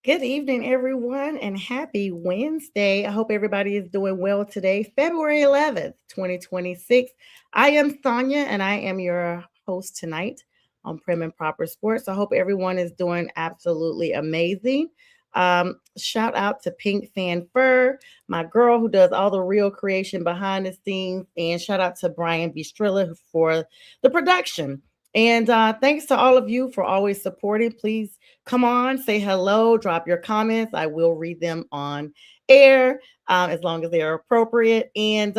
Good evening, everyone, and happy Wednesday. I hope everybody is doing well today, February 11th, 2026. I am Sonja, and I am your host tonight on Prim and Proper Sports. I hope everyone is doing absolutely amazing. Shout out to Pink Fan Fur, my girl who does all the real creation behind the scenes, and shout out to Brian Bistrilla for the production. And thanks to all of you for always supporting. Please come on, say hello, drop your comments. I will read them on air as long as they are appropriate. And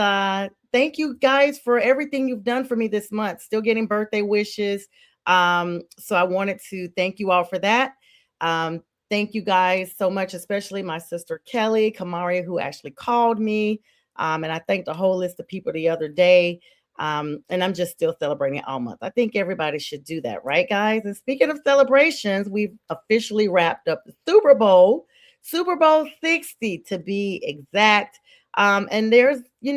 thank you guys for everything you've done for me this month. Still getting birthday wishes. So I wanted to thank you all for that. Thank you guys so much, especially my sister Kelly Kamari, who actually called me. And I thanked a whole list of people the other day. And I'm just still celebrating all month. I think everybody should do that, right, guys? And speaking of celebrations, we've officially wrapped up the Super Bowl 60 to be exact. And there's, the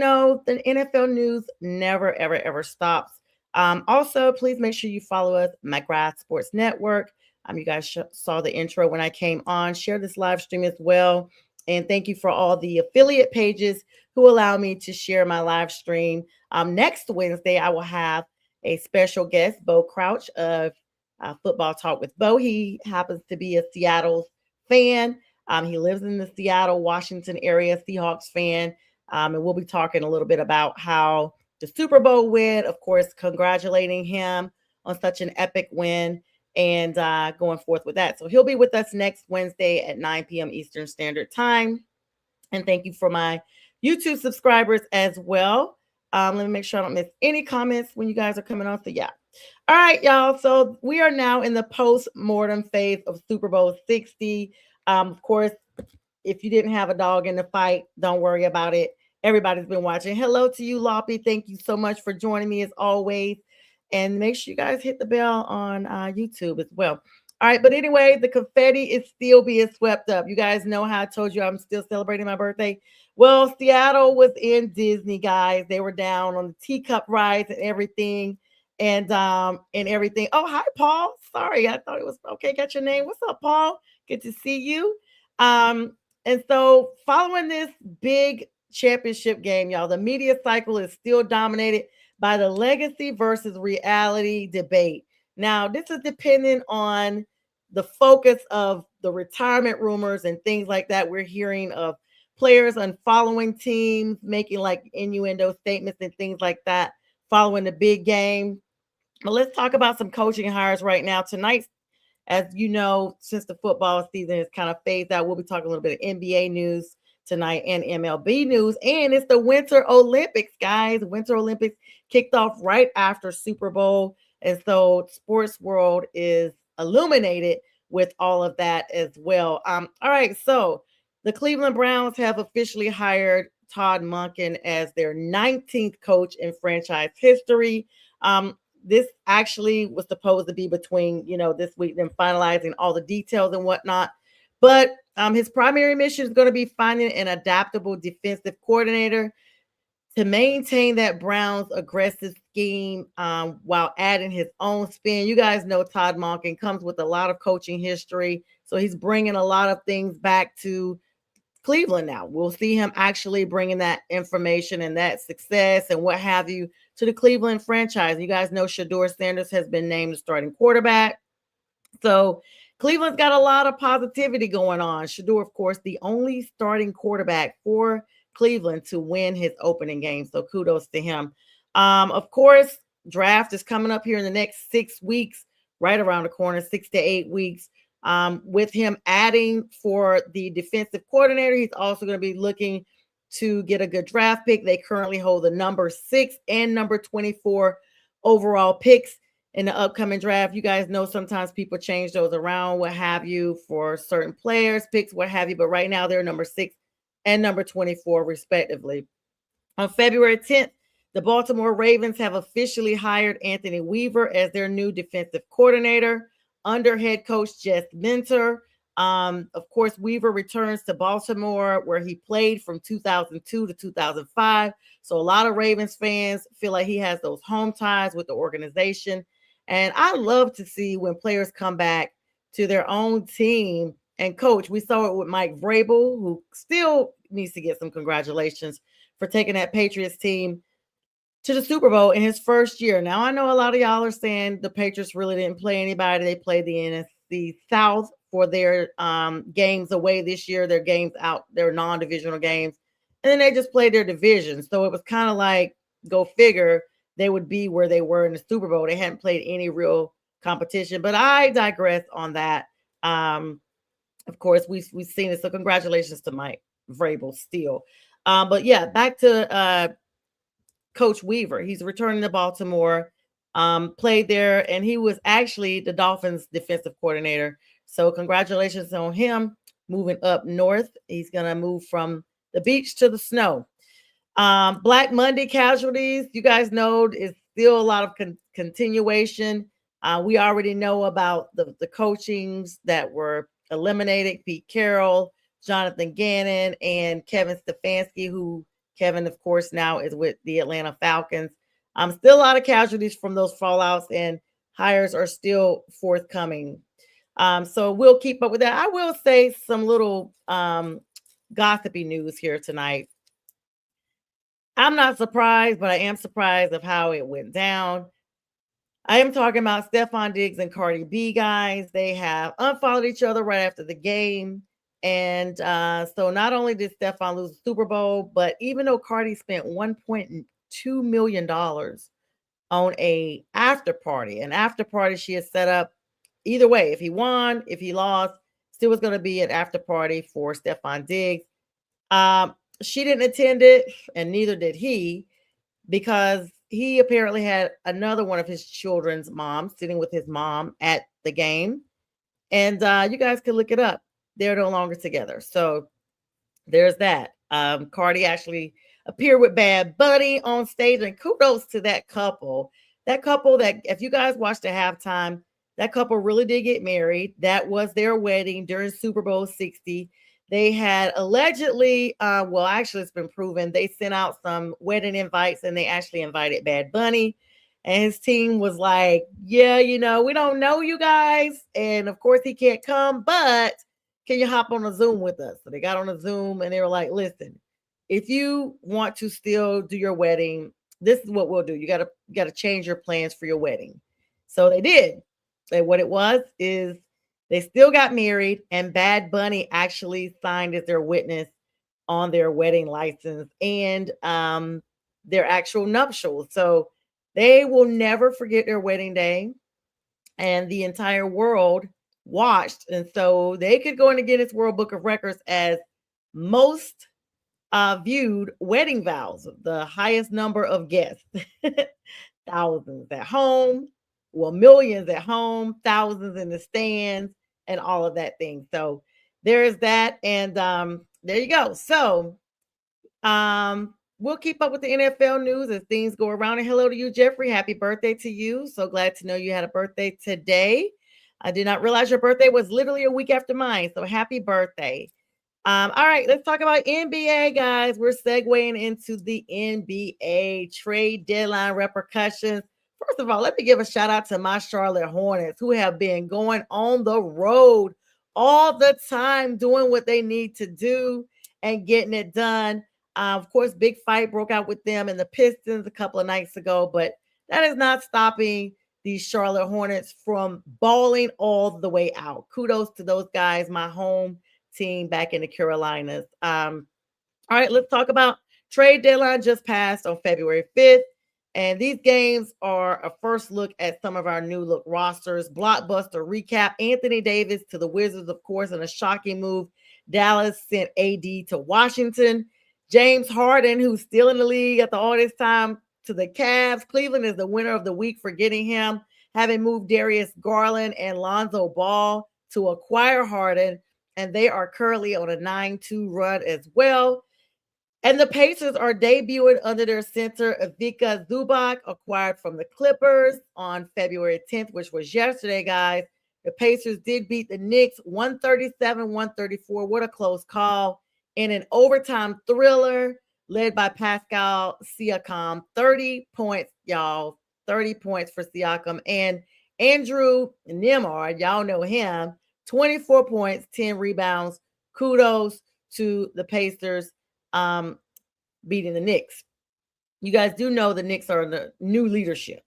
NFL news never, ever, ever stops. Also, please make sure you follow us, McGrath Sports Network. You guys saw the intro when I came on. Share this live stream as well. And thank you for all the affiliate pages who allow me to share my live stream. Next Wednesday, I will have a special guest, Bo Crouch of Football Talk with Bo. He happens to be a Seattle fan. He lives in the Seattle, Washington area, Seahawks fan. And we'll be talking a little bit about how the Super Bowl win, of course, congratulating him on such an epic win. and going forth with that. So he'll be with us next Wednesday at 9 p.m. Eastern Standard Time. And thank you for my YouTube subscribers as well. Let me make sure I don't miss any comments when you guys are coming on. So yeah. All right, y'all. So we are now in the post-mortem phase of Super Bowl 60. Of course, if you didn't have a dog in the fight, don't worry about it. Everybody's been watching. Hello to you, Loppy. Thank you so much for joining me as always. And make sure you guys hit the bell on YouTube as well. All right, but anyway, the confetti is still being swept up. You guys know how I told you I'm still celebrating my birthday. Well, Seattle was in Disney, guys. They were down on the teacup rides and everything, and everything. Oh, hi, Paul. Sorry, I thought it was okay. Got your name. What's up, Paul? Good to see you. Um, and so, following this big championship game, y'all, the media cycle is still dominated by the legacy versus reality debate. Now, this is dependent on the focus of the retirement rumors and things like that. We're hearing of players unfollowing teams, making like innuendo statements and things like that following the big game. But let's talk about some coaching hires right now. Tonight, as you know, since the football season is kind of phased out, we'll be talking a little bit of NBA news tonight and MLB news. And it's the Winter Olympics, guys. Winter Olympics kicked off right after Super Bowl. And so sports world is illuminated with all of that as well. All right, so the Cleveland Browns have officially hired Todd Monken as their 19th coach in franchise history. This actually was supposed to be between, this week, them finalizing all the details and whatnot. But his primary mission is going to be finding an adaptable defensive coordinator to maintain that Browns aggressive scheme while adding his own spin. You guys know Todd Monken comes with a lot of coaching history. So he's bringing a lot of things back to Cleveland now. We'll see him actually bringing that information and that success and what have you to the Cleveland franchise. You guys know Shedeur Sanders has been named the starting quarterback. So Cleveland's got a lot of positivity going on. Shedeur, of course, the only starting quarterback for Cleveland to win his opening game. So kudos to him. Of course, draft is coming up here in the next 6 weeks, right around the corner, 6 to 8 weeks. With him adding for the defensive coordinator, he's also going to be looking to get a good draft pick. They currently hold the number 6 and number 24 overall picks in the upcoming draft. You guys know sometimes people change those around, what have you, for certain players, picks, what have you. But right now they're number 6 and number 24, respectively. On February 10th, the Baltimore Ravens have officially hired Anthony Weaver as their new defensive coordinator under head coach Jess Minter. Of course, Weaver returns to Baltimore, where he played from 2002 to 2005. So a lot of Ravens fans feel like he has those home ties with the organization. And I love to see when players come back to their own team and coach. We saw it with Mike Vrabel, who still needs to get some congratulations for taking that Patriots team to the Super Bowl in his first year. Now, I know a lot of y'all are saying the Patriots really didn't play anybody. They played the NFC South for their games away this year, their games out, their non-divisional games. And then they just played their division. So it was kind of like, go figure, they would be where they were in the Super Bowl. They hadn't played any real competition. But I digress on that. Of course, we've seen it. So congratulations to Mike Vrabel still. But yeah, back to Coach Weaver. He's returning to Baltimore, played there, and he was actually the Dolphins defensive coordinator. So congratulations on him moving up north. He's going to move from the beach to the snow. Black Monday casualties, you guys know, is still a lot of continuation. We already know about the coachings that were eliminated: Pete Carroll, Jonathan Gannon, and Kevin Stefanski, who Kevin, of course, now is with the Atlanta Falcons. Still a lot of casualties from those fallouts, and hires are still forthcoming. So we'll keep up with that. I will say some little gossipy news here tonight. I'm not surprised, but I am surprised of how it went down. I am talking about Stephon Diggs and Cardi B, guys. They have unfollowed each other right after the game. And so not only did Stephon lose the Super Bowl, but even though Cardi spent $1.2 million on an after party she has set up Either way, if he won, if he lost, still was going to be an after party for Stefan Diggs. She didn't attend it, and neither did he, because he apparently had another one of his children's moms sitting with his mom at the game. And you guys can look it up. They're no longer together. So there's that. Cardi actually appeared with Bad Bunny on stage, and kudos to that couple. That couple that, if you guys watched the halftime, that couple really did get married. That was their wedding during Super Bowl 60. They had allegedly, well, actually, it's been proven, they sent out some wedding invites and they actually invited Bad Bunny. And his team was like, yeah, we don't know you guys. And of course, he can't come, but can you hop on a Zoom with us? So they got on a Zoom and they were like, listen, if you want to still do your wedding, this is what we'll do. You gotta change your plans for your wedding. So they did. And what it was is they still got married, and Bad Bunny actually signed as their witness on their wedding license and their actual nuptials. So they will never forget their wedding day, and the entire world watched. And so they could go in the Guinness World Book of Records as most viewed wedding vows, the highest number of guests. Thousands at home, well, millions at home, thousands in the stands, and all of that thing. So there's that. And there you go. So we'll keep up with the NFL news as things go around. And hello to you, Jeffrey. Happy birthday to you. So glad to know you had a birthday today. I did not realize your birthday was literally a week after mine. So happy birthday. All right, let's talk about NBA, guys. We're segueing into the NBA trade deadline repercussions. First of all, let me give a shout out to my Charlotte Hornets, who have been going on the road all the time, doing what they need to do and getting it done. Of course, big fight broke out with them and the Pistons a couple of nights ago, but that is not stopping these Charlotte Hornets from balling all the way out. Kudos to those guys, my home team back in the Carolinas. All right, let's talk about trade deadline just passed on February 5th. And these games are a first look at some of our new look rosters. Blockbuster recap: Anthony Davis to the Wizards, of course, in a shocking move. Dallas sent AD to Washington. James Harden, who's still in the league after all this time, to the Cavs. Cleveland is the winner of the week for getting him, having moved Darius Garland and Lonzo Ball to acquire Harden. And they are currently on a 9-2 run as well. And the Pacers are debuting under their center, Ivica Zubac, acquired from the Clippers on February 10th, which was yesterday, guys. The Pacers did beat the Knicks 137-134. What a close call. In an overtime thriller led by Pascal Siakam. 30 points, y'all. 30 points for Siakam. And Andrew Nembhard, y'all know him, 24 points, 10 rebounds. Kudos to the Pacers beating the Knicks. You guys do know the Knicks are in the new leadership.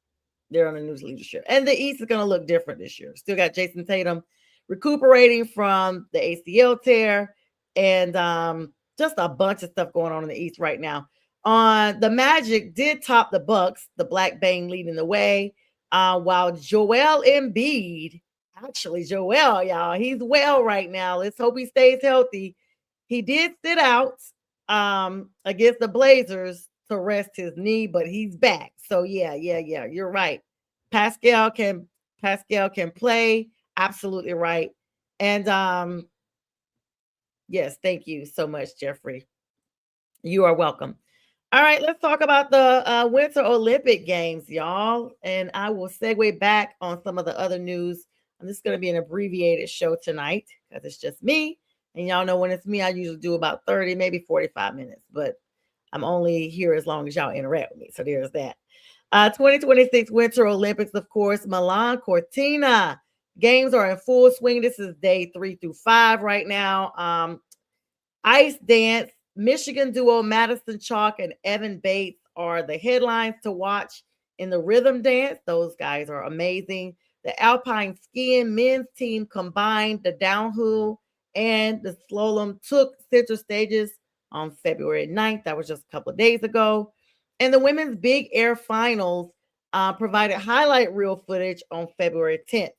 They're on the new leadership. And the East is going to look different this year. Still got Jason Tatum recuperating from the ACL tear, and just a bunch of stuff going on in the East right now. The Magic did top the Bucks, the Black Bang leading the way, while Joel Embiid, actually Joel, y'all, he's well right now. Let's hope he stays healthy. He did sit out against the Blazers to rest his knee, but he's back. So yeah, you're right. Pascal can play. Absolutely right. And yes, thank you so much, Jeffrey. You are welcome. All right, let's talk about the Winter Olympic Games, y'all. And I will segue back on some of the other news. And this is going to be an abbreviated show tonight because it's just me. And y'all know when it's me, I usually do about 30, maybe 45 minutes. But I'm only here as long as y'all interact with me. So there's that. 2026 Winter Olympics, of course, Milan Cortina. Games are in full swing. This is day 3 through 5 right now. Ice dance. Michigan duo Madison Chalk and Evan Bates are the headlines to watch in the rhythm dance. Those guys are amazing. The alpine skiing men's team combined, the downhill and the slalom took center stages on February 9th. That was just a couple of days ago. And the women's big air finals provided highlight reel footage on February 10th.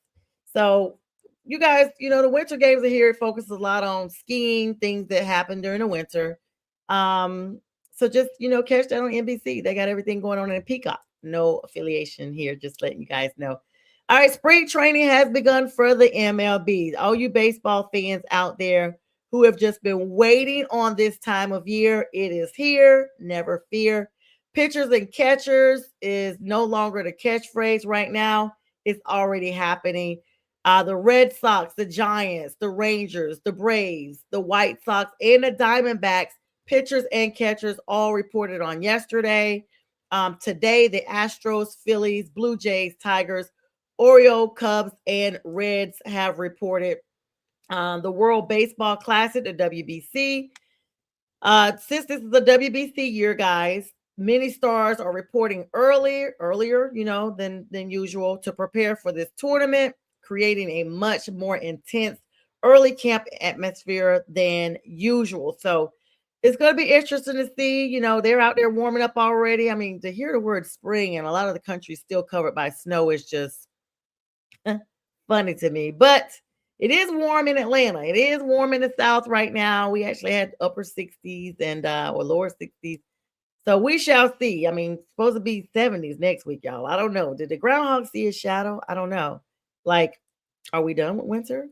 So you guys, the winter games are here. It focuses a lot on skiing, things that happen during the winter. Um, so just catch that on NBC. They got everything going on in Peacock. No affiliation here, just letting you guys know. All right, spring training has begun for the MLB. All you baseball fans out there who have just been waiting on this time of year, it is here. Never fear. Pitchers and catchers is no longer the catchphrase right now. It's already happening. The Red Sox, the Giants, the Rangers, the Braves, the White Sox, and the Diamondbacks, pitchers and catchers all reported on yesterday. Today, the Astros, Phillies, Blue Jays, Tigers, Orioles, Cubs, and Reds have reported. The World Baseball Classic, the WBC. Since this is the WBC year, guys, many stars are reporting earlier, than usual to prepare for this tournament, creating a much more intense early camp atmosphere than usual. So it's going to be interesting to see. They're out there warming up already. I mean, to hear the word spring and a lot of the country still covered by snow is just funny to me. But it is warm in Atlanta. It is warm in the South right now. We actually had upper 60s and or lower 60s. So we shall see. I mean, supposed to be 70s next week, y'all. I don't know. Did the groundhog see a shadow? I don't know. Like, are we done with winter?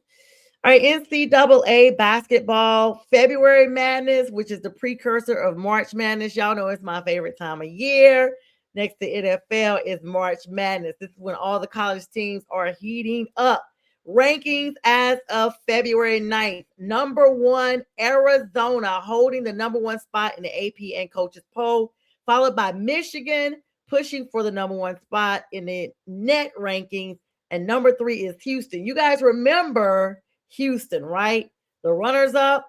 All right, NCAA basketball, February Madness, which is the precursor of March Madness. Y'all know it's my favorite time of year. Next to NFL is March Madness. This is when all the college teams are heating up. Rankings as of February 9th. Number one, Arizona holding the number one spot in the AP and coaches poll, followed by Michigan pushing for the number one spot in the net rankings. And number three is Houston. You guys remember Houston, right? The runners up,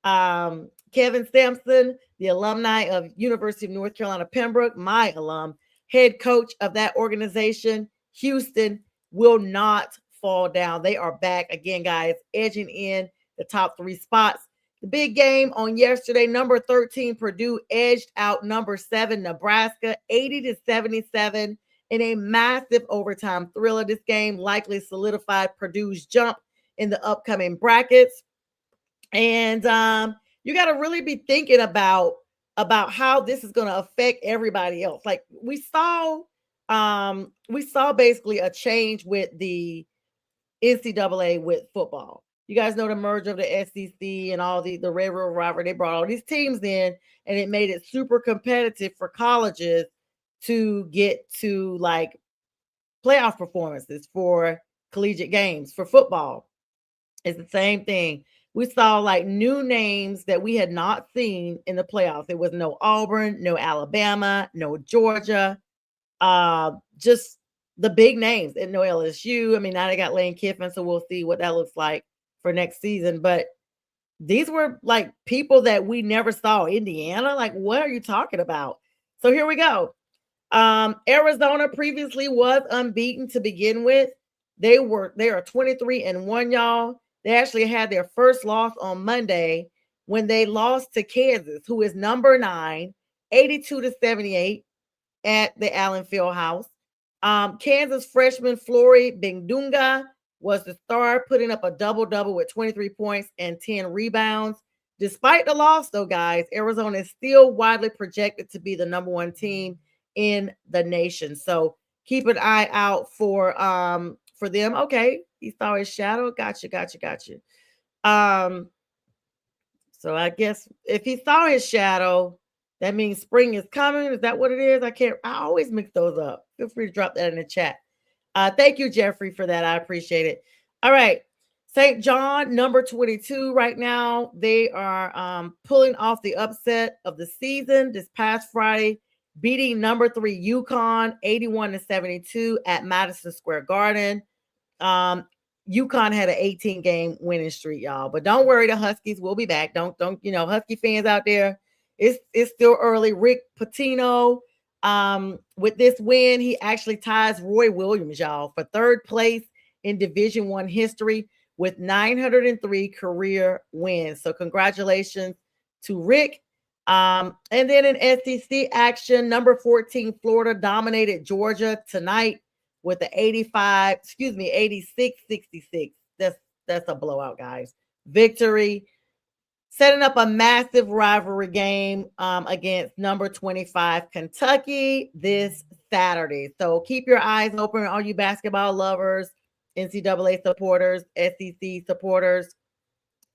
Kevin Sampson, the alumni of University of North Carolina, Pembroke, my alum, head coach of that organization. Houston will not fall down. They are back again, guys, edging in the top three spots. The big game on yesterday, number 13, Purdue edged out number 7, Nebraska, 80-77 in a massive overtime thriller. This game likely solidified Purdue's jump in the upcoming brackets. And you got to really be thinking about how this is going to affect everybody else. Like we saw basically a change with the NCAA with football. You guys know the merger of the SEC and all the railroad rivalry. They brought all these teams in, and it made it super competitive for colleges to get to like playoff performances for collegiate games for football. It's the same thing. We saw like new names that we had not seen in the playoffs. It was no Auburn, no Alabama, no Georgia, just the big names, and no LSU. I mean, now they got Lane Kiffin, so we'll see what that looks like for next season. But these were like people that we never saw. Indiana, like what are you talking about? So here we go. Arizona previously was unbeaten to begin with. They are 23-1, y'all. They actually had their first loss on Monday when they lost to Kansas, who is number 9, 82-78 at the Allen Fieldhouse. Kansas freshman Flory Bingdunga was the star, putting up a double-double with 23 points and 10 rebounds. Despite the loss, though, guys, Arizona is still widely projected to be the number one team in the nation. So keep an eye out for them. Okay, he saw his shadow. Gotcha. So I guess if he saw his shadow, that means spring is coming. Is that what it is? I always mix those up. Feel free to drop that in the chat. Thank you, Jeffrey, for that. I appreciate it. All right. St. John, number 22 right now. They are pulling off the upset of the season this past Friday, beating number 3 UConn 81-72 at Madison Square Garden. UConn had an 18-game winning streak, y'all. But don't worry, the Huskies will be back. Don't Husky fans out there, it's still early. Rick Pitino, with this win, he actually ties Roy Williams, y'all, for third place in Division I history with 903 career wins. So congratulations to Rick. And then in SEC action, number 14 Florida dominated Georgia tonight with the 86-66. That's a blowout, guys. Victory, setting up a massive rivalry game against number 25 Kentucky this Saturday. So keep your eyes open, all you basketball lovers, NCAA supporters, SEC supporters.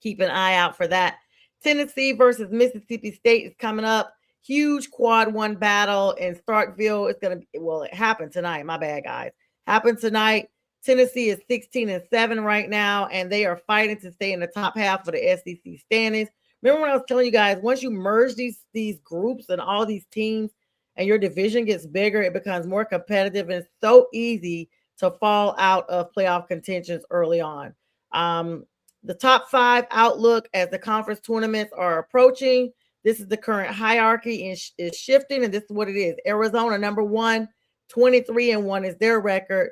Keep an eye out for that. Tennessee versus Mississippi State is coming up. Huge quad one battle in Starkville. It's going to be, well, it happened tonight. My bad, guys. Happened tonight. Tennessee is 16-7 right now, and they are fighting to stay in the top half of the SEC standings. Remember when I was telling you guys, once you merge these groups and all these teams and your division gets bigger, it becomes more competitive, and it's so easy to fall out of playoff contentions early on. The top 5 outlook as the conference tournaments are approaching. This is the current hierarchy is shifting, and this is what it is. Arizona, number 1, 23-1 is their record.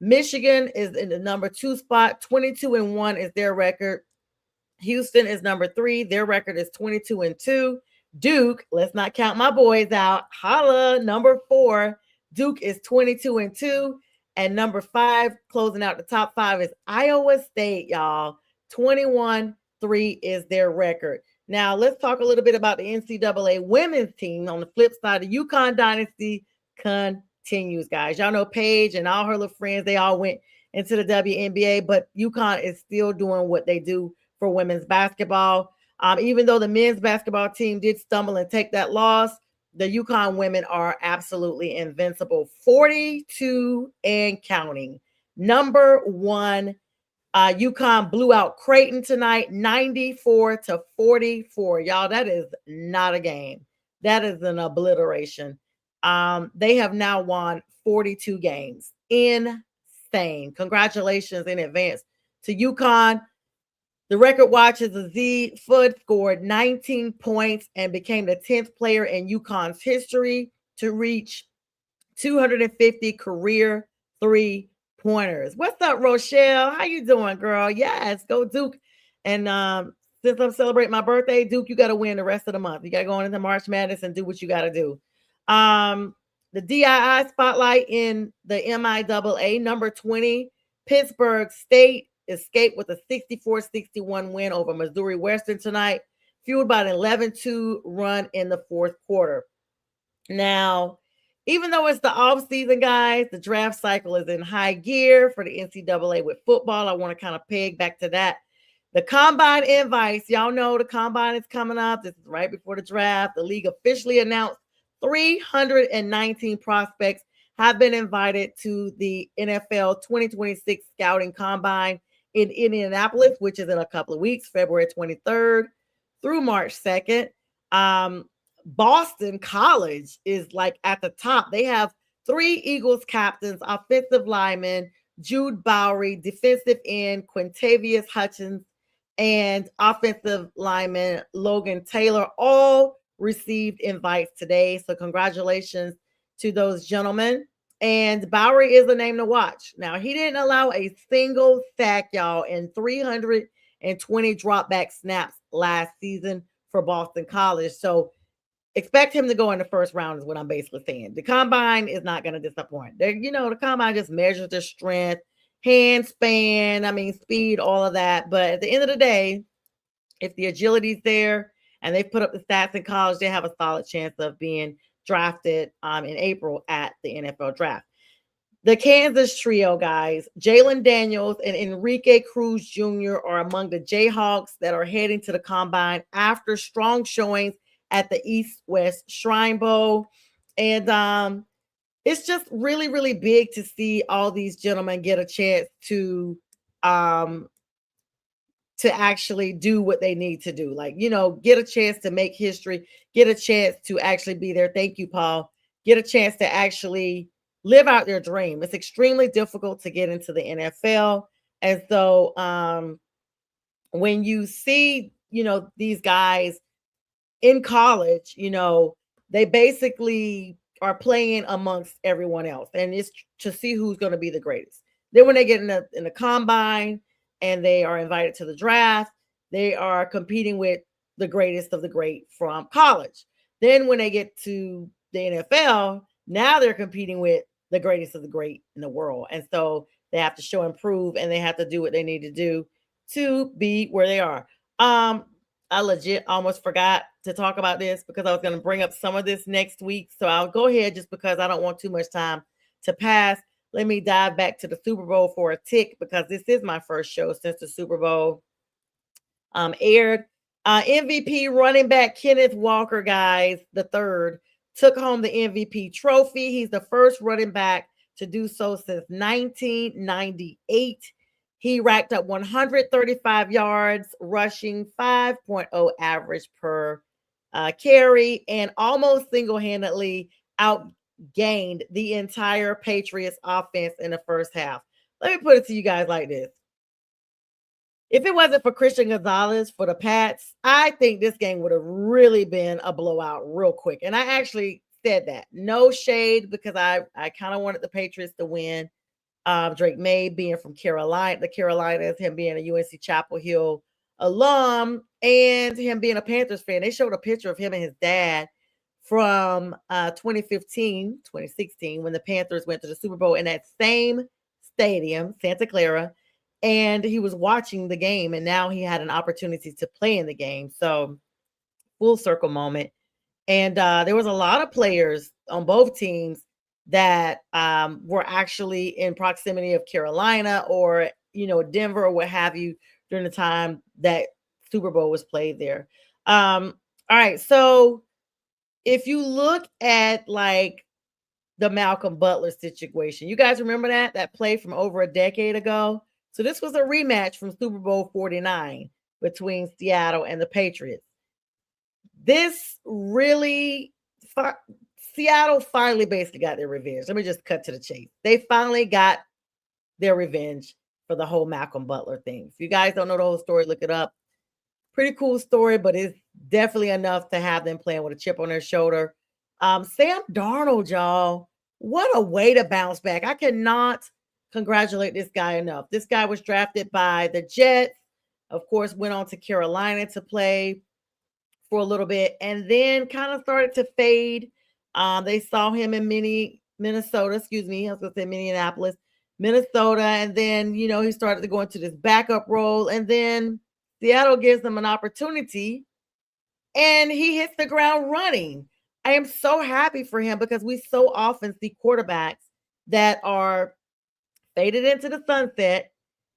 Michigan is in the number 2 spot, 22-1 is their record. Houston is number 3, their record is 22-2. Duke, let's not count my boys out. Holla, number 4, Duke is 22-2. And number 5, closing out the top 5 is Iowa State, y'all. 21-3 is their record. Now, let's talk a little bit about the NCAA women's team. On the flip side, the UConn dynasty continues, guys. Y'all know Paige and all her little friends, they all went into the WNBA, but UConn is still doing what they do for women's basketball. Even though the men's basketball team did stumble and take that loss, the UConn women are absolutely invincible. 42 and counting. Number 1, UConn blew out Creighton tonight, 94-44. Y'all, that is not a game. That is an obliteration. They have now won 42 games. Insane. Congratulations in advance to UConn. The record watches Aziz Foot scored 19 points and became the 10th player in UConn's history to reach 250 career three-pointers. What's up, Rochelle? How you doing, girl? Yes, go Duke. And since I'm celebrating my birthday, Duke, you got to win the rest of the month. You got to go into March Madness and do what you got to do. The DII spotlight in the MIAA, number 20, Pittsburgh State escaped with a 64-61 win over Missouri Western tonight, fueled by an 11-2 run in the fourth quarter. Now, even though it's the offseason, guys, the draft cycle is in high gear for the NCAA with football. I want to kind of peg back to that. The combine invites, y'all know the combine is coming up. This is right before the draft. The league officially announced 319 prospects have been invited to the NFL 2026 Scouting Combine in Indianapolis, which is in a couple of weeks, February 23rd through March 2nd. Boston College is like at the top. They have 3 Eagles captains, offensive lineman Jude Bowery, defensive end Quintavious Hutchins, and offensive lineman Logan Taylor, all received invites today. So congratulations to those gentlemen. And Bowery is a name to watch. Now, he didn't allow a single sack, y'all, in 320 dropback snaps last season for Boston College. So expect him to go in the first round is what I'm basically saying. The combine is not going to disappoint. The combine just measures their strength, hand span, speed, all of that. But at the end of the day, if the agility's there and they put up the stats in college, they have a solid chance of being drafted in April at the NFL draft. The Kansas trio, guys, Jalen Daniels and Enrique Cruz Jr. are among the Jayhawks that are heading to the combine after strong showings at the East-West Shrine Bowl. And it's just really, really big to see all these gentlemen get a chance to actually do what they need to do. Get a chance to make history, get a chance to actually be there. Thank you, Paul. Get a chance to actually live out their dream. It's extremely difficult to get into the NFL. And so when you see, these guys in college, they basically are playing amongst everyone else. And it's to see who's going to be the greatest. Then when they get in the combine and they are invited to the draft, they are competing with the greatest of the great from college. Then when they get to the NFL, now they're competing with the greatest of the great in the world. And so they have to show and prove, and they have to do what they need to do to be where they are. I legit almost forgot to talk about this because I was going to bring up some of this next week. So I'll go ahead just because I don't want too much time to pass. Let me dive back to the Super Bowl for a tick because this is my first show since the Super Bowl aired. MVP running back Kenneth Walker, guys, the third, took home the MVP trophy. He's the first running back to do so since 1998. He racked up 135 yards, rushing 5.0 average per carry, and almost single-handedly outgained the entire Patriots offense in the first half. Let me put it to you guys like this. If it wasn't for Christian Gonzalez for the Pats, I think this game would have really been a blowout real quick. And I actually said that. No shade because I kind of wanted the Patriots to win. Drake May being from Carolina, the Carolinas, him being a UNC Chapel Hill alum, and him being a Panthers fan. They showed a picture of him and his dad from 2015, 2016, when the Panthers went to the Super Bowl in that same stadium, Santa Clara, and he was watching the game, and now he had an opportunity to play in the game. So full circle moment. And there was a lot of players on both teams that were actually in proximity of Carolina or, Denver or what have you during the time that Super Bowl was played there. All right. So if you look at like the Malcolm Butler situation, you guys remember that play from over a decade ago? So this was a rematch from Super Bowl 49 between Seattle and the Patriots. This really, Seattle finally basically got their revenge. Let me just cut to the chase. They finally got their revenge for the whole Malcolm Butler thing. If you guys don't know the whole story, look it up. Pretty cool story, but it's definitely enough to have them playing with a chip on their shoulder. Sam Darnold, y'all, what a way to bounce back. I cannot congratulate this guy enough. This guy was drafted by the Jets, of course, went on to Carolina to play for a little bit, and then kind of started to fade. They saw him in Minnesota, excuse me, I was going to say Minneapolis, Minnesota, and then, he started to go into this backup role, and then Seattle gives him an opportunity, and he hits the ground running. I am so happy for him because we so often see quarterbacks that are faded into the sunset,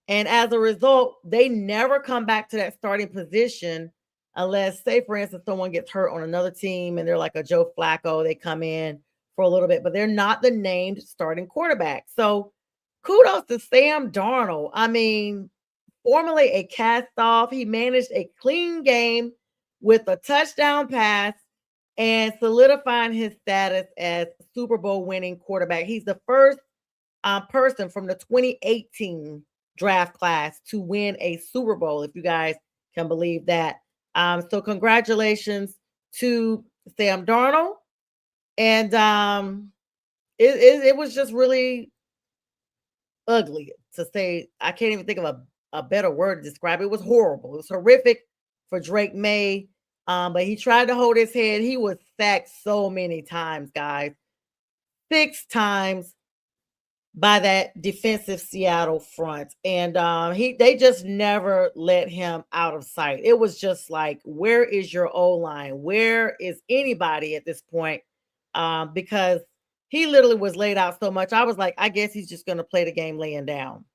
and as a result, they never come back to that starting position unless, say, for instance, someone gets hurt on another team and they're like a Joe Flacco, they come in for a little bit, but they're not the named starting quarterback. So kudos to Sam Darnold. I mean, formerly a cast-off, he managed a clean game with a touchdown pass and solidifying his status as Super Bowl winning quarterback. He's the first person from the 2018 draft class to win a Super Bowl, if you guys can believe that. So congratulations to Sam Darnold. And it was just really ugly to say. I can't even think of a better word to describe it. It was horrible. It was horrific for Drake May. But he tried to hold his head. He was sacked so many times, guys. 6 times by that defensive Seattle front. And they just never let him out of sight. It was just like, where is your O-line? Where is anybody at this point? Because he literally was laid out so much. I was like, I guess he's just going to play the game laying down.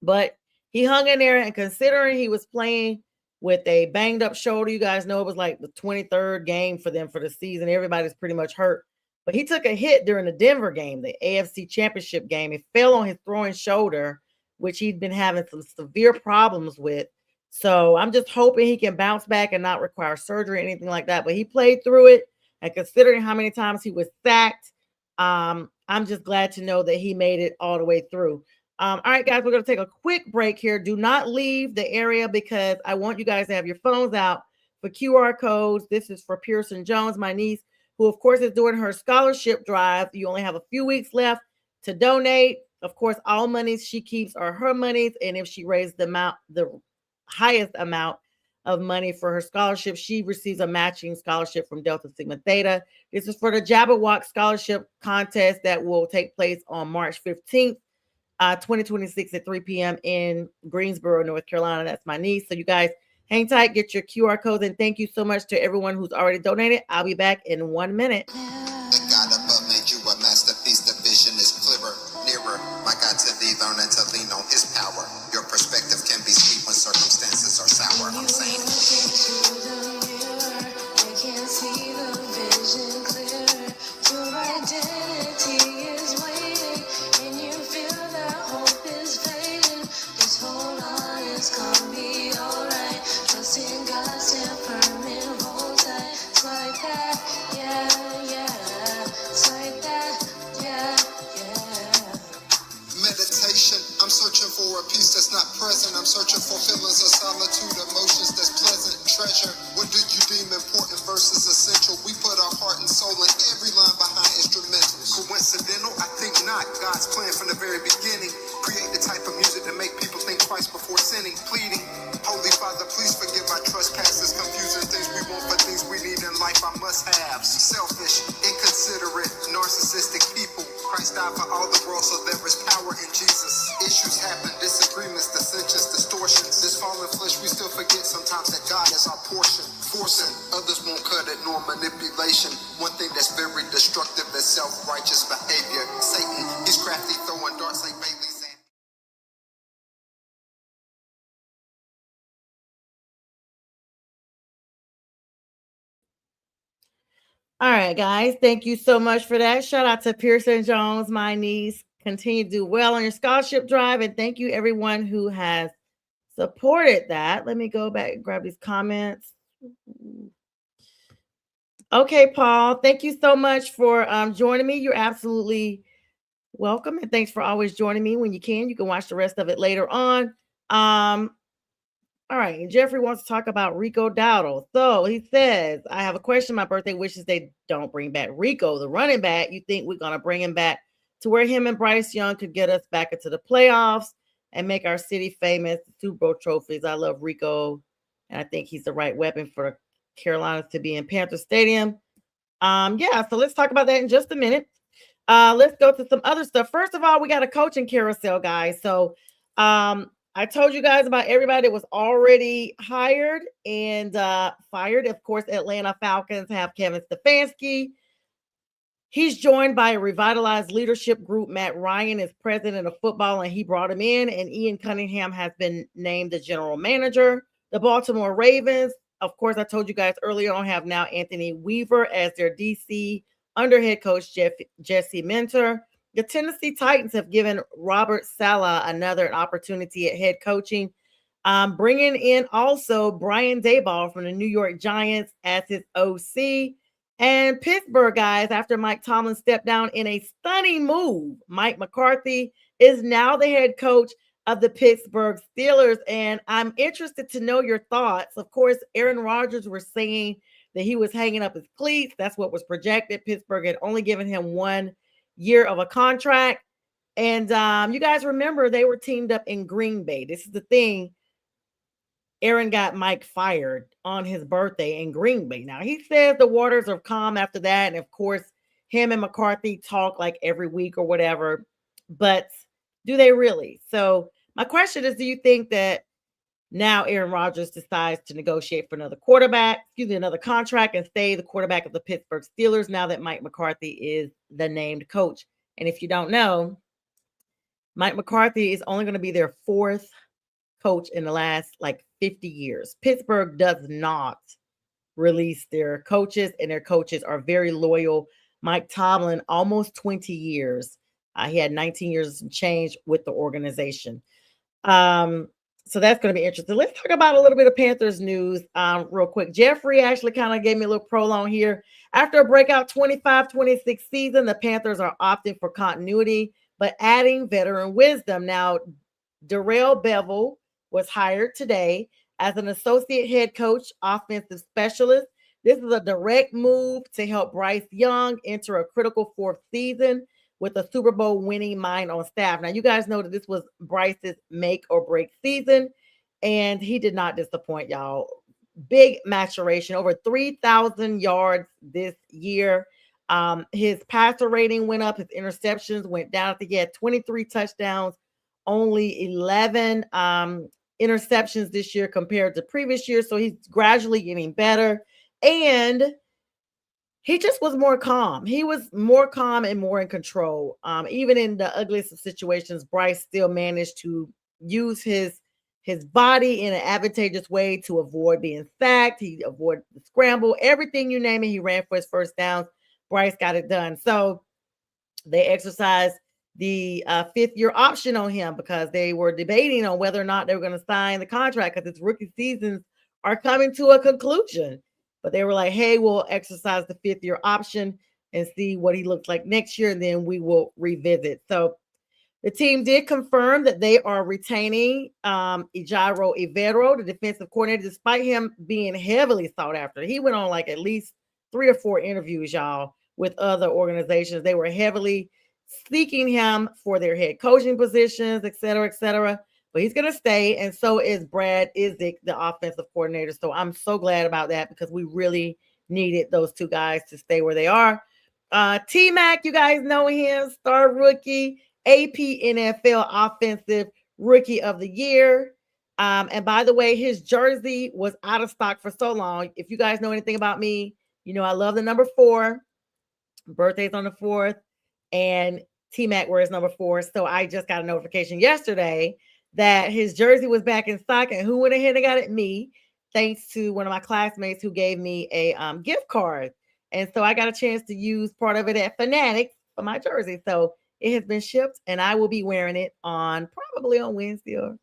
But he hung in there, and considering he was playing with a banged up shoulder, you guys know it was like the 23rd game for them for the season. Everybody's pretty much hurt. But he took a hit during the Denver game, the AFC Championship game. It fell on his throwing shoulder, which he'd been having some severe problems with. So I'm just hoping he can bounce back and not require surgery or anything like that. But he played through it. And considering how many times he was sacked, I'm just glad to know that he made it all the way through. All right, guys, we're going to take a quick break here. Do not leave the area because I want you guys to have your phones out for QR codes. This is for Pearson Jones, my niece, who, of course, is doing her scholarship drive. You only have a few weeks left to donate. Of course, all monies she keeps are her monies. And if she raises the highest amount of money for her scholarship. She receives a matching scholarship from Delta Sigma Theta. This is for the Jabberwock Scholarship Contest that will take place on March 15th, 2026 at 3 p.m. in Greensboro, North Carolina. That's my niece. So you guys hang tight, get your QR codes, and thank you so much to everyone who's already donated. I'll be back in 1 minute. The God above made you a masterpiece. The vision is clearer, nearer. My God, to thee, learn and to lean on his power. Your perspective can be sweet when circumstances are sour. I'm saying. I can see the vision clearer. Your identity is waiting, and you feel that hope is fading. Just hold on, it's gonna be alright. Trust in God, stand firm and hold tight. It's like that, yeah. It's like that, yeah. Meditation, I'm searching for a peace that's not present. I'm searching for feelings of solitude, emotions that's pleasant. Treasure, what do you deem important versus essential? We put our heart and soul in every line behind instrumentals. Coincidental? I think not. God's plan from the very beginning. Create the type of music that make people think twice before sinning. Pleading, Holy Father, please forgive our trespasses. Confusing things we want for things we need in life, our must-haves. Selfish, inconsiderate, narcissistic people. Christ died for all the world, so there is power in Jesus. Issues happen, disagreements, dissensions, distortions. This fallen flesh, we still forget sometimes that God is our portion. Forcing, others won't cut it, nor manipulation. One thing that's very destructive is self-righteous behavior. Satan, he's crafty, throwing darts like Bailey's. All right, guys. Thank you so much for that. Shout out to Pearson Jones, my niece. Continue to do well on your scholarship drive. And thank you, everyone who has supported that. Let me go back and grab these comments. Okay, Paul. Thank you so much for joining me. You're absolutely welcome. And thanks for always joining me when you can. You can watch the rest of it later on. All right, and Jeffrey wants to talk about Rico Dowdle. So he says, I have a question. My birthday wishes they don't bring back Rico, the running back. You think we're going to bring him back to where him and Bryce Young could get us back into the playoffs and make our city famous, Super Bowl trophies? I love Rico, and I think he's the right weapon for the Carolinas to be in Panther Stadium. Yeah, so let's talk about that in just a minute. Let's go to some other stuff. First of all, we got a coaching carousel, guys. So I told you guys about everybody that was already hired and fired. Of course, Atlanta Falcons have Kevin Stefanski. He's joined by a revitalized leadership group. Matt Ryan is president of football, and he brought him in. And Ian Cunningham has been named the general manager. The Baltimore Ravens, of course, I told you guys earlier on, have now Anthony Weaver as their DC under head coach Jesse Minter. The Tennessee Titans have given Robert Saleh another opportunity at head coaching, bringing in also Brian Daboll from the New York Giants as his OC. And Pittsburgh, guys, after Mike Tomlin stepped down in a stunning move, Mike McCarthy is now the head coach of the Pittsburgh Steelers. And I'm interested to know your thoughts. Of course, Aaron Rodgers was saying that he was hanging up his cleats. That's what was projected. Pittsburgh had only given him 1 year of a contract. And you guys remember they were teamed up in Green Bay. This is the thing. Aaron got Mike fired on his birthday in Green Bay. Now, he says the waters are calm after that. And of course, him and McCarthy talk like every week or whatever. But do they really? So my question is, do you think that now Aaron Rodgers decides to negotiate for another contract and stay the quarterback of the Pittsburgh Steelers now that Mike McCarthy is the named coach? And if you don't know, Mike McCarthy is only going to be their 4th coach in the last 50 years. Pittsburgh does not release their coaches, and their coaches are very loyal. Mike Tomlin, almost 20 years. He had 19 years and change with the organization. So that's going to be interesting. Let's talk about a little bit of Panthers news real quick. Jeffrey actually kind of gave me a little prolong here. After a breakout 25-26 season, the Panthers are opting for continuity, but adding veteran wisdom. Now, Darrell Bevel was hired today as an associate head coach, offensive specialist. This is a direct move to help Bryce Young enter a critical 4th season with a Super Bowl winning mind on staff. Now, you guys know that this was Bryce's make or break season, and he did not disappoint, y'all. big maturation, over 3,000 yards this year. His passer rating went up, his interceptions went down. I think he had 23 touchdowns, only 11 interceptions this year compared to previous years. So he's gradually getting better. And he just was more calm. He was more calm and more in control. Even in the ugliest of situations, Bryce still managed to use his body in an advantageous way to avoid being sacked. He avoided the scramble, everything you name it. He ran for his first downs. Bryce got it done. So they exercised the fifth year option on him because they were debating on whether or not they were going to sign the contract because his rookie seasons are coming to a conclusion. But they were like, hey, we'll exercise the fifth year option and see what he looks like next year, and then we will revisit. So the team did confirm that they are retaining Ijiro Evero, the defensive coordinator, despite him being heavily sought after. He went on like at least 3 or 4 interviews, y'all, with other organizations. They were heavily seeking him for their head coaching positions, et cetera, et cetera. But he's going to stay, and so is Brad Isaac, the offensive coordinator. So I'm so glad about that because we really needed those two guys to stay where they are. T-Mac, you guys know him, star rookie, AP NFL Offensive Rookie of the Year. And by the way, his jersey was out of stock for so long. If you guys know anything about me, you know I love the number 4. Birthday's on the 4th, and T-Mac wears number 4. So I just got a notification yesterday that his jersey was back in stock, and who went ahead and got it? Me, thanks to one of my classmates who gave me a gift card. And so I got a chance to use part of it at Fanatics for my jersey. So it has been shipped, and I will be wearing it probably on Wednesday or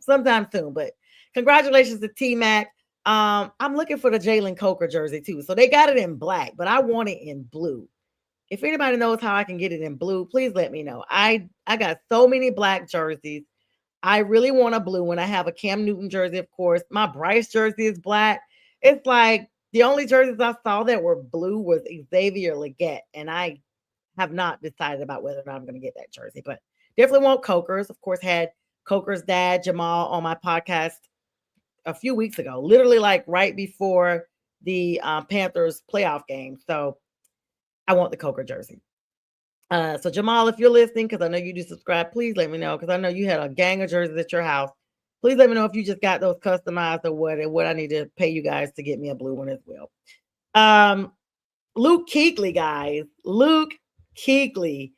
sometime soon. But congratulations to T-Mac. I'm looking for the Jalen Coker jersey too. So they got it in black, but I want it in blue. If anybody knows how I can get it in blue, please let me know. I got so many black jerseys. I really want a blue one. I have a Cam Newton jersey, of course. My Bryce jersey is black. It's like the only jerseys I saw that were blue was Xavier Legette, and I have not decided about whether or not I'm going to get that jersey, but definitely want Coker's. Of course, had Coker's dad, Jamal, on my podcast a few weeks ago, literally like right before the Panthers playoff game. So I want the Coker jersey. So Jamal, if you're listening, because I know you do subscribe, please let me know, because I know you had a gang of jerseys at your house. Please let me know if you just got those customized or what, and what I need to pay you guys to get me a blue one as well. Luke Kuechly, guys. Luke Kuechly,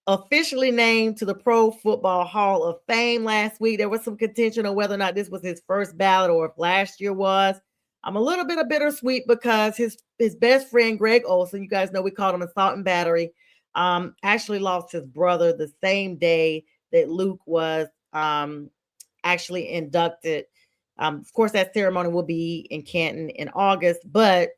officially named to the Pro Football Hall of Fame last week. There was some contention on whether or not this was his first ballot or if last year was. I'm a little bit of bittersweet because his best friend, Greg Olsen, you guys know we called him assault and battery, actually lost his brother the same day that Luke was actually inducted. Of course, that ceremony will be in Canton in August, but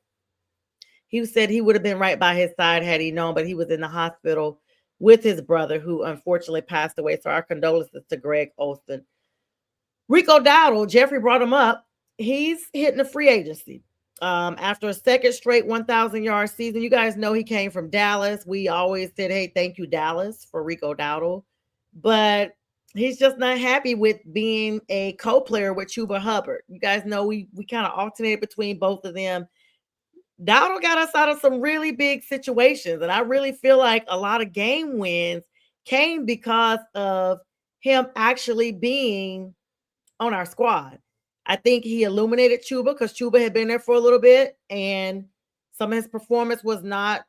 he said he would have been right by his side had he known, but he was in the hospital with his brother, who unfortunately passed away. So our condolences to Greg Olsen. Rico Dowdle, Jeffrey brought him up. He's hitting the free agency. After a second straight 1,000-yard season. You guys know he came from Dallas. We always said, hey, thank you, Dallas, for Rico Dowdle. But he's just not happy with being a co-player with Chuba Hubbard. You guys know we kind of alternated between both of them. Dowdle got us out of some really big situations, and I really feel like a lot of game wins came because of him actually being on our squad. I think he illuminated Chuba because Chuba had been there for a little bit, and some of his performance was not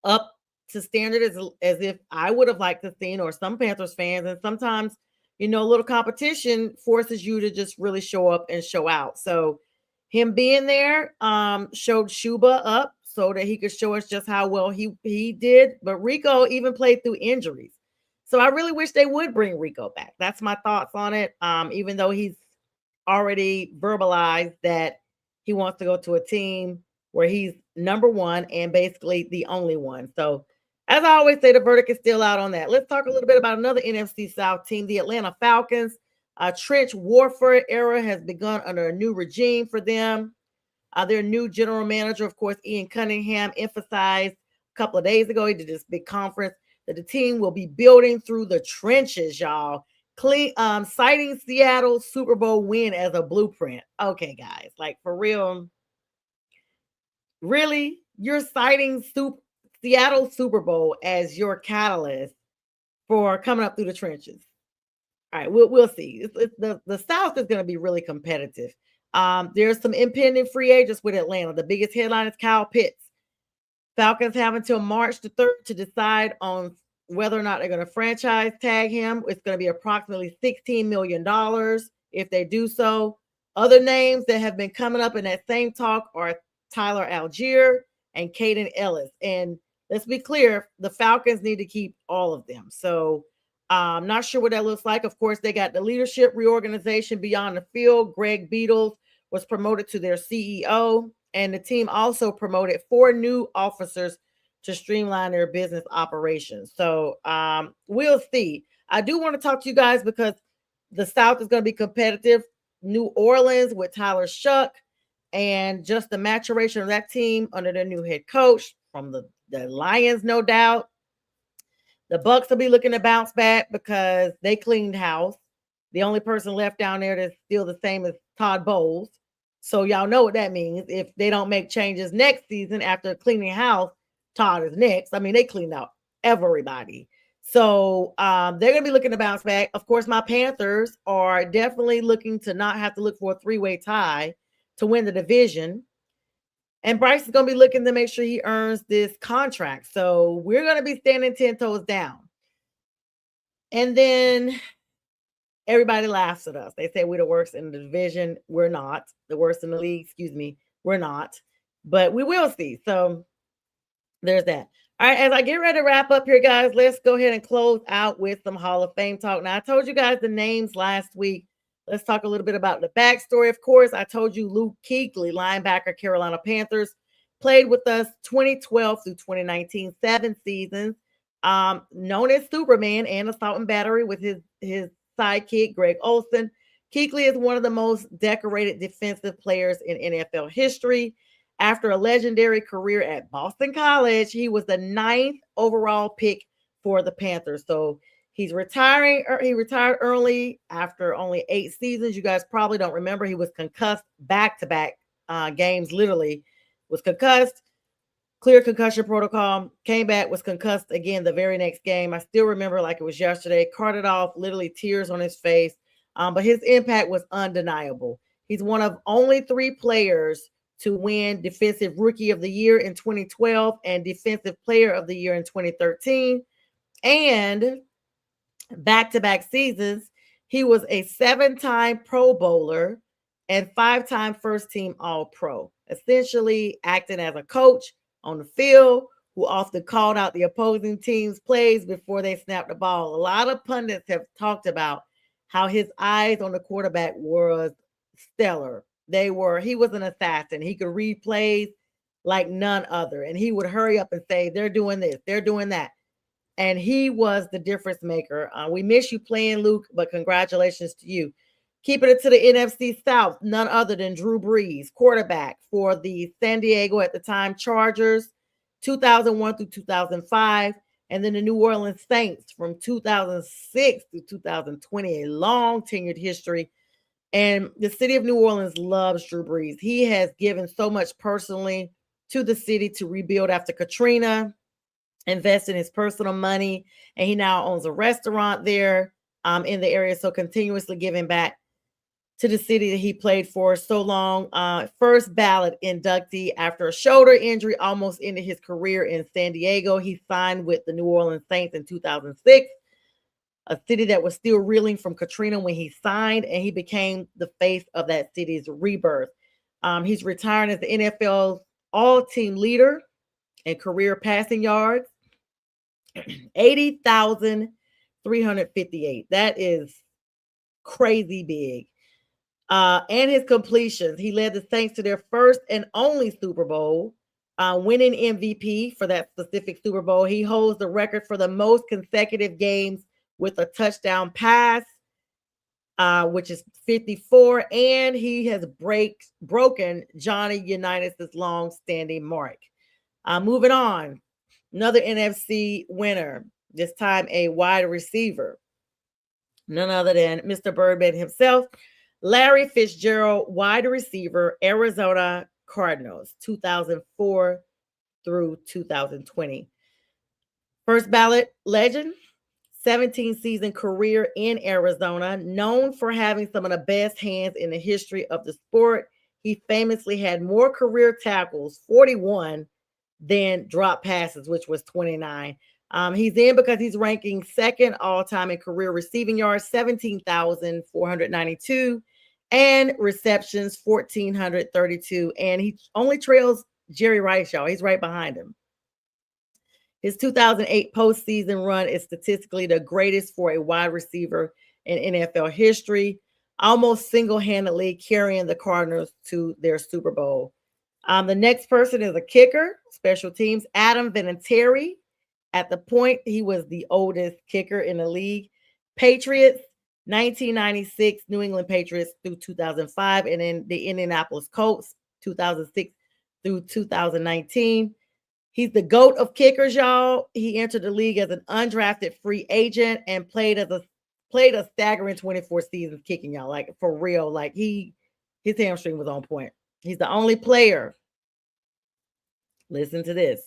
up to standard as if I would have liked to see, or some Panthers fans. And sometimes, a little competition forces you to just really show up and show out. So him being there showed Chuba up so that he could show us just how well he did. But Rico even played through injuries. So I really wish they would bring Rico back. That's my thoughts on it. Even though he's already verbalized that he wants to go to a team where he's number one and basically the only one. So as I always say, the verdict is still out on that. Let's talk a little bit about another NFC South team, the Atlanta Falcons. Trench warfare era has begun under a new regime for them. Their new general manager, of course, Ian Cunningham, emphasized a couple of days ago, he did this big conference, that the team will be building through the trenches, y'all. citing Seattle Super Bowl win as a blueprint. Okay, guys, like for real, really, you're citing Seattle Super Bowl as your catalyst for coming up through the trenches. All right, we'll see. The South is going to be really competitive. There's some impending free agents with Atlanta. The biggest headline is Kyle Pitts. Falcons have until March the 3rd to decide on whether or not they're going to franchise tag him. It's going to be approximately $16 million if they do so. Other names that have been coming up in that same talk are Tyler Algier and Caden Ellis. And let's be clear, the Falcons need to keep all of them. So I'm not sure what that looks like. Of course, they got the leadership reorganization beyond the field. Greg Beatles was promoted to their CEO. And the team also promoted 4 new officers to streamline their business operations. So we'll see. I do want to talk to you guys because the South is going to be competitive. New Orleans with Tyler Shuck and just the maturation of that team under their new head coach from the Lions, no doubt. The Bucks will be looking to bounce back because they cleaned house. The only person left down there that's still the same as Todd Bowles. So y'all know what that means. If they don't make changes next season after cleaning house, Todd is next. I mean, they cleaned out everybody. So they're going to be looking to bounce back. Of course, my Panthers are definitely looking to not have to look for a 3-way tie to win the division. And Bryce is going to be looking to make sure he earns this contract. So we're going to be standing 10 toes down. And then everybody laughs at us. They say we're the worst in the division. We're not. The worst in the league, we're not. But we will see. So there's that. All right, as I get ready to wrap up here, guys, let's go ahead and close out with some Hall of Fame talk. Now, I told you guys the names last week. Let's talk a little bit about the backstory. Of course, I told you Luke Kuechly, linebacker, Carolina Panthers, played with us 2012 through 2019, 7 seasons, known as Superman and assault and battery with his sidekick, Greg Olsen. Kuechly is one of the most decorated defensive players in NFL history. After a legendary career at Boston College, he was the 9th overall pick for the Panthers. So he's retiring. He retired early after only 8 seasons. You guys probably don't remember. He was concussed back-to-back games, literally. Was concussed, clear concussion protocol, came back, was concussed again the very next game. I still remember like it was yesterday. Carted off, literally tears on his face. But his impact was undeniable. He's one of only 3 players to win Defensive Rookie of the Year in 2012 and Defensive Player of the Year in 2013. And back-to-back seasons, he was a 7-time Pro Bowler and 5-time first-team All-Pro, essentially acting as a coach on the field who often called out the opposing team's plays before they snapped the ball. A lot of pundits have talked about how his eyes on the quarterback was stellar. He was an assassin. He could read plays like none other. And he would hurry up and say, they're doing this, they're doing that. And he was the difference maker. We miss you playing, Luke, but congratulations to you. Keeping it to the NFC South, none other than Drew Brees, quarterback for the San Diego at the time Chargers, 2001 through 2005. And then the New Orleans Saints from 2006 to 2020, a long tenured history. And the city of New Orleans loves Drew Brees. He has given so much personally to the city to rebuild after Katrina, invested his personal money, and he now owns a restaurant there in the area. So continuously giving back to the city that he played for so long. First ballot inductee after a shoulder injury almost ended his career in San Diego. He signed with the New Orleans Saints in 2006. A city that was still reeling from Katrina when he signed, and he became the face of that city's rebirth. He's retiring as the NFL's all-team leader in career passing yards, 80,358. That is crazy big. And his completions. He led the Saints to their first and only Super Bowl, winning MVP for that specific Super Bowl. He holds the record for the most consecutive games with a touchdown pass, which is 54, and he has broken Johnny Unitas' long-standing mark. Moving on, another NFC winner, this time a wide receiver. none other than Mr. Birdman himself, Larry Fitzgerald, wide receiver, Arizona Cardinals, 2004 through 2020. First ballot legend, 17 season career in Arizona, known for having some of the best hands in the history of the sport. He famously had more career tackles, 41, than drop passes, which was 29. He's in because he's ranking second all time in career receiving yards, 17,492, and receptions, 1,432. And he only trails Jerry Rice, y'all. He's right behind him. His 2008 postseason run is statistically the greatest for a wide receiver in NFL history, almost single-handedly carrying the Cardinals to their Super Bowl. The next person is a kicker, special teams, Adam Vinatieri. At the point, he was the oldest kicker in the league. Patriots, 1996, New England Patriots through 2005, and then the Indianapolis Colts, 2006 through 2019. He's the GOAT of kickers, y'all. He entered the league as an undrafted free agent and played a staggering 24 seasons kicking, y'all. Like, for real. Like, his hamstring was on point. He's the only player. Listen to this.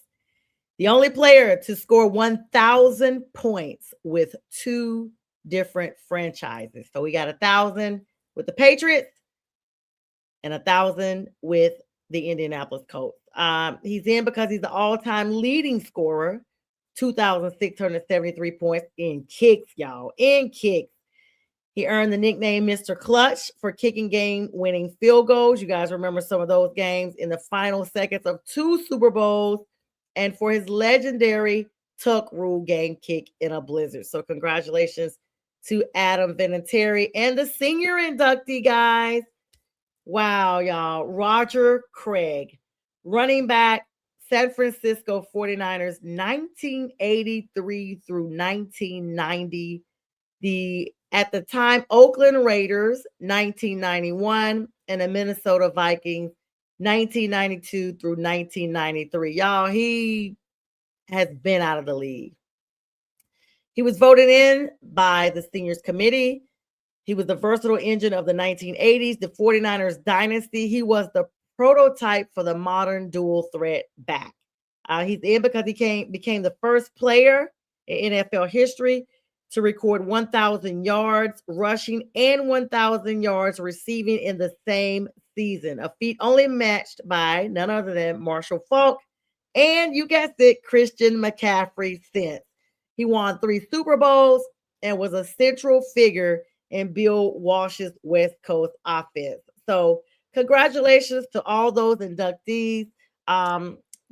The only player to score 1,000 points with two different franchises. So we got 1,000 with the Patriots and 1,000 with the Indianapolis Colts. He's in because he's the all-time leading scorer, 2,673 points in kicks, y'all. In kicks. He earned the nickname Mr. Clutch for kicking game-winning field goals. You guys remember some of those games in the final seconds of 2 Super Bowls, and for his legendary tuck rule game kick in a blizzard. So congratulations to Adam Vinatieri and the senior inductee, guys. Wow, y'all. Roger Craig, running back, San Francisco 49ers, 1983 through 1990. At the time, Oakland Raiders, 1991, and the Minnesota Vikings, 1992 through 1993. Y'all, he has been out of the league. He was voted in by the seniors committee. He was the versatile engine of the 1980s, the 49ers dynasty. He was the prototype for the modern dual threat back. He's in because he became the first player in NFL history to record 1,000 yards rushing and 1,000 yards receiving in the same season, a feat only matched by none other than Marshall Faulk and, you guessed it, Christian McCaffrey since. He won 3 Super Bowls and was a central figure in Bill Walsh's West Coast offense. So congratulations to all those inductees.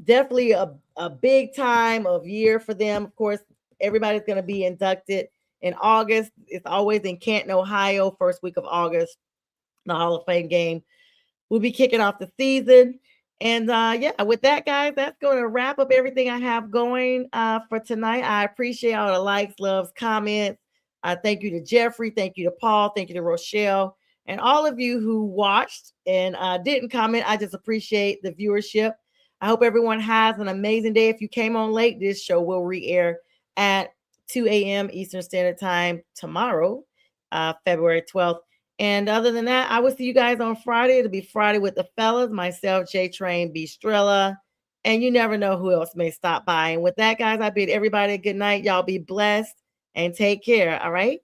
Definitely a big time of year for them. Of course, everybody's going to be inducted in August. It's always in Canton, Ohio, first week of August. The Hall of Fame game will be kicking off the season. And yeah, with that, guys, that's going to wrap up everything I have going for tonight. I appreciate all the likes, loves, comments. Thank you to Jeffrey. Thank you to Paul. Thank you to Rochelle. And all of you who watched and didn't comment, I just appreciate the viewership. I hope everyone has an amazing day. If you came on late, this show will re-air at 2 a.m. Eastern Standard Time tomorrow, February 12th. And other than that, I will see you guys on Friday. It'll be Friday with the fellas, myself, J Train, B Strella, and you never know who else may stop by. And with that, guys, I bid everybody a good night. Y'all be blessed and take care. All right.